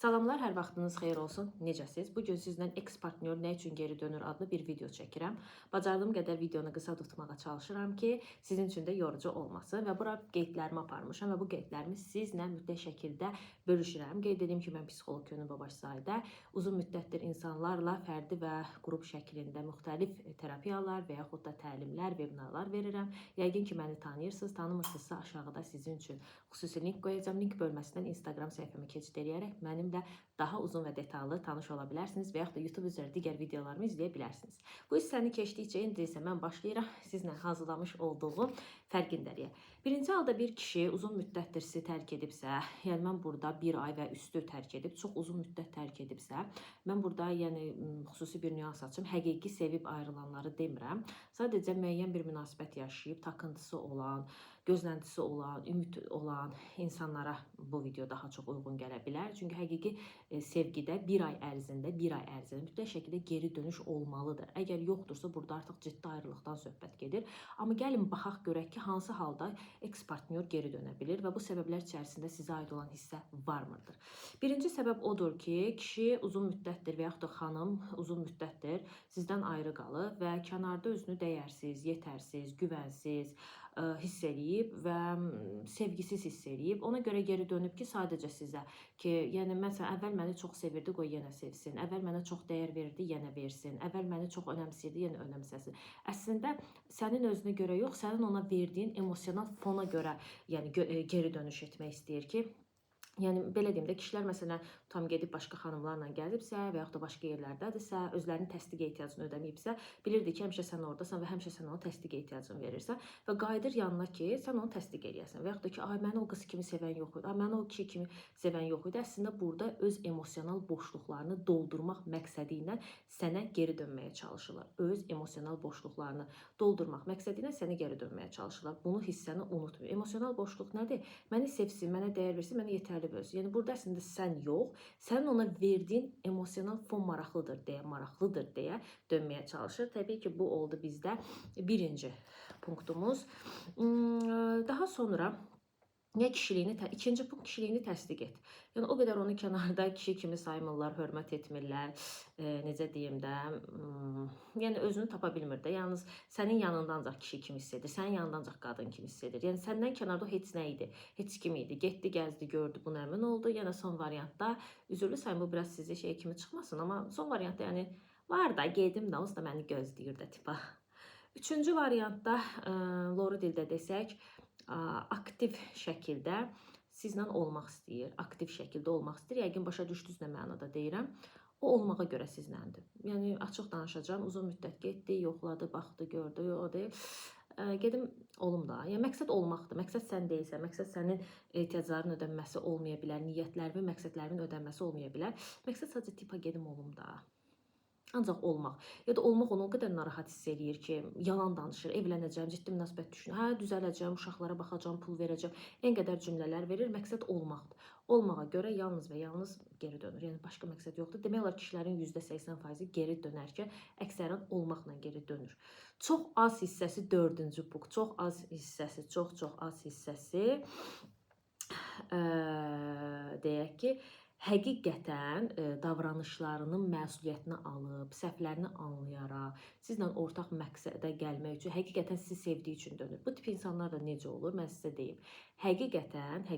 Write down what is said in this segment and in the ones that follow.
Salamlar, hər vaxtınız xeyir olsun. Necəsiz? Bu gün sizlə eks-partnyor nə üçün geri dönür adlı bir video çəkirəm. Bacardığım qədər videonu qısa tutmağa çalışıram ki, sizin üçün də yorucu olmasın və bura qeydlərimi aparmışam və bu qeydlərimi sizlə mütləq şəkildə bölüşürəm. Qeyd edeyim ki, mən psixoloq Könül Babaşzadə uzun müddətdir insanlarla fərdi və qrup şəklində müxtəlif terapiyalar və yaxud da təlimlər, vebinarlar verirəm. Yəqin ki, məni tanıyırsınız, tanımırsınızsa aşağıda sizin üçün xüsusi link qoyacağam. Link bölməsindən Instagram səhifəmi keçid edərək mənimlə daha uzun və detallı tanış ola bilərsiniz və yaxud da YouTube üzrə digər videolarımı izləyə bilərsiniz. Bu hissəni keçdikcə indi isə mən başlayıram sizlə hazırlamış olduğum fərqindəliyə. Birinci halda bir kişi uzun müddətdir sizi tərk edibsə, yəni mən burada bir ay və üstü tərk edib, çox uzun müddət tərk edibsə, mən burada yəni xüsusi bir nüans açım, həqiqi sevib ayrılanları demirəm. Sadəcə müəyyən bir münasibət yaşayıb, takıntısı olan, gözləntisi olan, ümid olan insanlara bu video daha çox uyğun gələ bilər. Çünki həqiqi sevgidə bir ay ərzində mütləq şəkildə geri dönüş olmalıdır. Əgər yoxdursa, burada artıq ciddi ayrılıqdan söhbət gedir. Amma gəlin baxaq görək ki, hansı halda eks-partnyor geri dönə bilir və bu səbəblər içərisində sizə aid olan hissə varmıdır. Birinci səbəb odur ki, kişi uzun müddətdir və yaxud da xanım uzun müddətdir sizdən ayrı qalıb və kənarda özünü dəyərsiz, yetərsiz, güvənsiz hiss eləyib və sevgisiz hiss eləyib. Ona görə geri dönüb ki, sadəcə sizə ki, yəni məsələn əvvəl məni çox sevirdi, qoy yenə sevsin. Əvvəl mənə çox dəyər verdi, yenə versin. Əvvəl məni çox önəmsəyirdi, yenə önəmsəsin. Əslində sənin özünə görə yox, sənin ona verdiyin emosional fona görə, yəni geri dönüş etmək istəyir ki, yəni belə deyim də, kişilər məsələn tam gedib başqa xanımlarla gəlibsə və yaxud da başqa yerlərdədirsə, özlərinin təsdiq ehtiyacını ödəməyibsə, bilirdi ki, həmişə sən oradasan və həmişə sən ona təsdiq ehtiyacını verirsən və qayıdır yanına ki, sən onu təsdiq eləyəsən və yaxud da ki, ay məni o qız kimi sevən yox idi, ay məni o kişi kimi sevən yox idi. Əslində burada öz emosional boşluqlarını doldurmaq məqsədi ilə sənə geri dönməyə çalışırlar. Öz emosional boşluqlarını doldurmaq məqsədi ilə sənə geri dönməyə çalışırlar. Bunu hissəni unutmayın. Emosional boşluq nədir? Məni sevsin, mənə dəyər versin, mənə yetərli bilsin. Yəni burada əslində sən yox, sənin ona verdiyin emosional fon maraqlıdır deyə dönməyə çalışır. Təbii ki, bu oldu bizdə birinci punktumuz. Daha sonra ikinci punkt kişiliyini təsdiq et. Yəni o qədər onu kənarda kişi kimi saymırlar, hörmət etmirlər, necə deyim də, yəni özünü tapa bilmir də. Yalnız sənin yanında ancaq kişi kimi hiss edir, sənin yanında ancaq qadın kimi hiss edir. Yəni səndən kənarda o heç nə idi, heç kim idi. Getdi, gəzdi, gördü, buna əmin oldu. Yəni son variantda üzrlü sayın, bu biraz sizi şey kimi çıxmasın, amma son variantda yəni var da, gedim də, onsuz da məni gözləyir də tipa. Üçüncü variantda, Lori dildə desək, aktiv şəkildə sizlə olmaq istəyir, aktiv şəkildə olmaq istəyir. Yəqin başa düşdünüz nə mənada deyirəm. O olmağa görə sizləndir. Yəni açıq danışacağım, uzun müddət getdi, yoxladı, baxdı, gördü, o deyil. Gedim olum da. Yəni məqsəd olmaqdır. Məqsəd sən deyilsən, məqsəd sənin ehtiyacların ödənməsi olmaya bilər, niyyətlərimin, məqsədlərimin ödənməsi olmaya bilər. Məqsəd sadəcə tipa gedim olum da. Ancaq olmaq. Ya da olmaq onu o qədər narahat hiss eləyir ki, yalan danışır, evlənəcəm, ciddi münasibət düşünür, hə, düzələcəm, uşaqlara baxacam, pul verəcəm, en qədər cümlələr verir, məqsəd olmaqdır. Olmağa görə yalnız və yalnız geri dönür. Yəni başqa məqsəd yoxdur. Demək olar kişilərin %80%-i geri dönərkən əksərən olmaqla geri dönür. Çox az hissəsi dördüncü punkt, çox az hissəsi, çox az hissəsi deyək ki, həqiqətən davranışlarının məsuliyyətini alıb, səhvlərini anlayaraq, sizlə ortaq məqsədə gəlmək üçün, həqiqətən sizi sevdiyi üçün dönür. Bu tip insanlar da necə olur, mən sizə deyim. Həqiqətən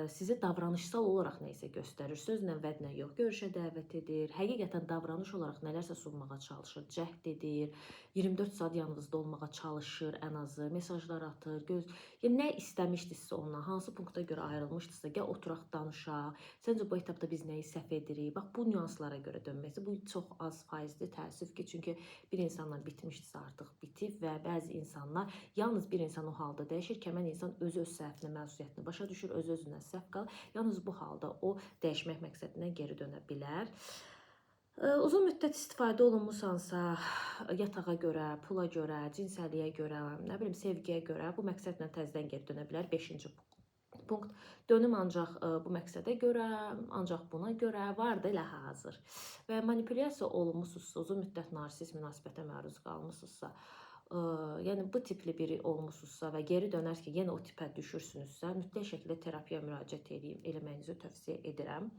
sizi davranışsal olaraq nəyisə göstərir, sözlə, vədlə yox, görüşə dəvət edir, həqiqətən davranış olaraq nələrsə sunmağa çalışır, cəhd edir, 24 saat yanınızda olmağa çalışır, ən azı, mesajlar atır, yəni nə istəmişdinizsə ondan, hansı punktda görə ayrılmışdınızsa, gəl oturaq danışaq, səncə bu etapda biz nəyi səhv edirik, bax bu nüanslara görə dönməkdir, bu çox az faizli, təəssüf ki, çünki bir insanla bitmişdirsə artıq bitib və bəzi insanlar, yalnız bir insan o halda dəyişir ki, həmən insan öz səhvini, məsuliyyətini başa düşür, özündən səhv qalır, yalnız bu halda o dəyişmək məqsədinə geri dönə bilər. Uzun müddət istifadə olunmusansa, yatağa görə, pula görə, cinsəliyə görə, nə bilim, sevgiyə görə bu məqsədlə təzədən geri dönə bilər. 5-ci punkt, dönüm ancaq bu məqsədə görə, ancaq buna görə var da elə hazır. Və manipulyasiya olunmusunuzsa, uzun müddət narsist münasibətə məruz qalmışsınızsa, yəni bu tipli biri olmusunuzsa və geri dönərkən yenə o tipə düşürsünüzsə, mütləq şəkildə terapiyaya müraciət eləməyinizi tövsiyə edirəm.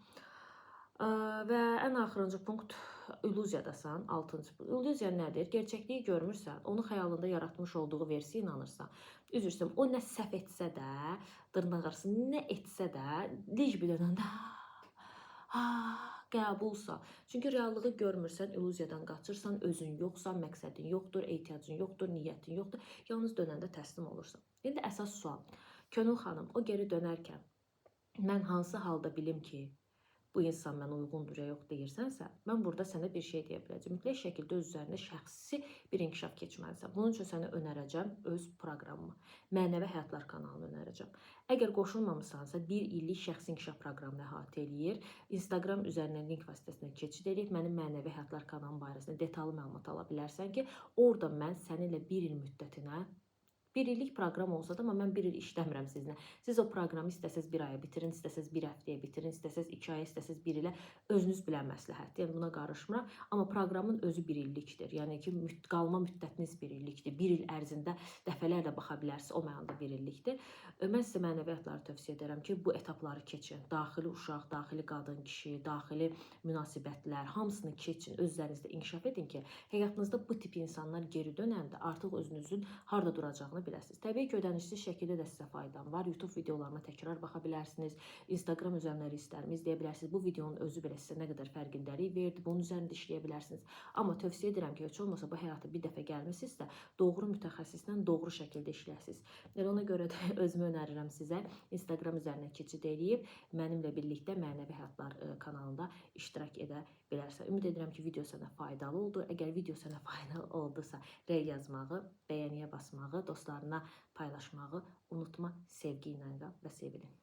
Və ən axırıncı punkt illüziyadasan, 6-cı punkt. İllüziya nədir? Gerçəkliyi görmürsən, onu xəyalında yaratmış olduğu versiya inanırsan. Üzr istəyirəm, o nə səhv etsə də, dırnaq arası nə etsə də, lic bir dönəndə qəbulsa. Çünki reallığı görmürsən, illüziyadan qaçırsan, özün yoxsan, məqsədin yoxdur, ehtiyacın yoxdur, niyyətin yoxdur. Yalnız dönəndə təslim olursan. İndi əsas sual. Könül xanım, o geri dönərkən mən hansı halda bilim ki, bu insan mənə uyğundur ya yox deyirsənsə, mən burada sənə bir şey deyə biləcəm. Mütləq şəkildə öz üzərində şəxsi bir inkişaf keçməlisən. Bunun üçün sənə önərəcəm öz proqramımı. Mənəvi Həyatlar kanalını önərəcəm. Əgər qoşulmamısansa, 1 illik şəxsi inkişaf proqramını əhatə eləyir. Instagram üzərindən link vasitəsilə keçid edib mənim Mənəvi Həyatlar kanalım barəsində detallı məlumat ala bilərsən ki, orada mən səninlə 1 il müddətinə 1 illik proqram olsa da, amma mən 1 il işləmirəm sizinlə. Siz o proqramı istəsəz 1 aya bitirin, istəsəz 1 həftəyə bitirin, istəsəz 2 aya, istəsəz 1 ilə özünüz bilən məsləhətdir. Yəni buna qarışmıram. Amma proqramın özü 1 illikdir. Yəni ki, qalma müddətiniz 1 illikdir. 1 il ərzində dəfələrlə baxa bilərsiniz. O mənada 1 illikdir. Mən sizə mənəviyyatları tövsiyə edirəm ki, bu etapları keçin. Daxili uşaq, daxili qadın, kişi, daxili münasibətlər, hamısını keçin. Öz üzərinizdə inkişaf edin ki, həyatınızda bu tip insanlar geri dönəndə artıq özünüzün harda duracağını biləsiniz. Təbii ki, ödənişsiz şəkildə də sizə faydam var. YouTube videolarıma təkrar baxa bilərsiniz. Instagram üzərindən ristlərimi izləyə bilərsiniz. Bu videonun özü belə sizə nə qədər fərqindəlik verdi. Bunun üzərində işləyə bilərsiniz. Amma tövsiyə edirəm ki, heç olmasa bu həyata bir dəfə gəlmisinizsə, doğru mütəxəssislə doğru şəkildə işləyəsiniz. Yəni ona görə də özümü önərirəm sizə. Instagram üzərinə keçid edib mənimlə birlikdə Mənəvi Həyatlar kanalında iştirak edə bilərsən. Ümid edirəm ki, video sənə faydalı oldu. Əgər video sənə faydalı oldusa, rey yazmağı, bəyəniyə basmağı, dostlarına paylaşmağı unutma. Sevgi ilə qal və sevilin.